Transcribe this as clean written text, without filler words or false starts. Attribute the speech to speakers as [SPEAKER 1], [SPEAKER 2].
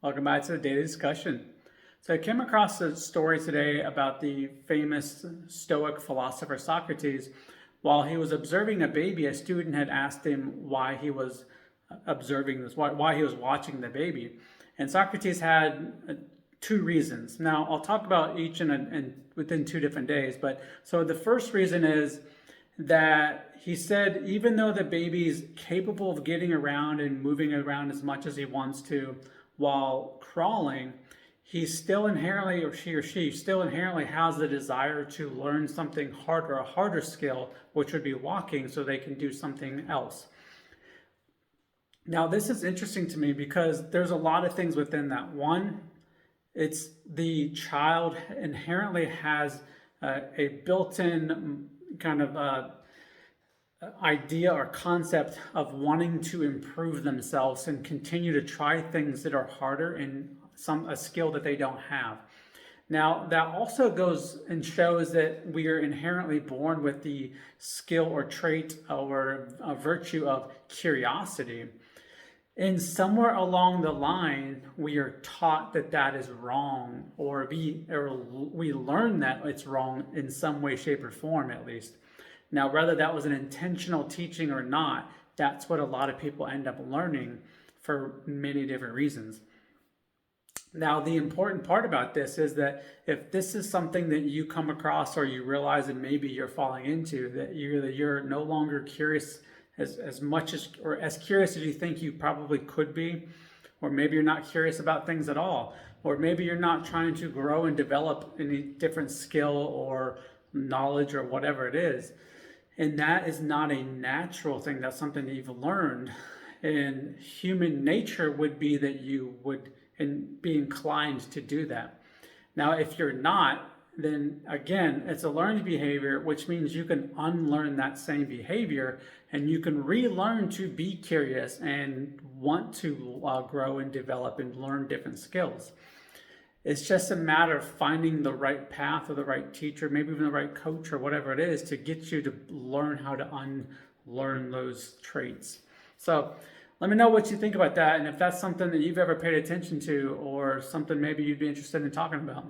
[SPEAKER 1] Welcome back to the daily discussion. So I came across a story today about the famous Stoic philosopher Socrates. While he was observing a baby, a student had asked him why he was observing this, why he was watching the baby. And Socrates had two reasons. Now, I'll talk about each within 2 different days. But so the first reason is that he said, even though the baby's capable of getting around and moving around as much as he wants to while crawling, he still inherently, or she still inherently has the desire to learn something harder, a harder skill, which would be walking, so they can do something else. Now, this is interesting to me because there's a lot of things within that. One, it's the child inherently has a built-in kind of idea or concept of wanting to improve themselves and continue to try things that are harder in a skill that they don't have. Now, that also goes and shows that we are inherently born with the skill or trait or a virtue of curiosity. And somewhere along the line, we are taught that that is wrong, or we learn that it's wrong in some way, shape, or form, at least. Now, whether that was an intentional teaching or not, that's what a lot of people end up learning for many different reasons. Now, the important part about this is that if this is something that you come across or you realize that maybe you're falling into, that you're no longer curious as much as, or as curious as you think you probably could be, or maybe you're not curious about things at all, or maybe you're not trying to grow and develop any different skill or knowledge or whatever it is. And that is not a natural thing. That's something that you've learned. And human nature would be that you would be inclined to do that. Now, if you're not, then again, it's a learned behavior, which means you can unlearn that same behavior and you can relearn to be curious and want to grow and develop and learn different skills. It's just a matter of finding the right path or the right teacher, maybe even the right coach or whatever it is, to get you to learn how to unlearn those traits. So let me know what you think about that, and if that's something that you've ever paid attention to or something maybe you'd be interested in talking about.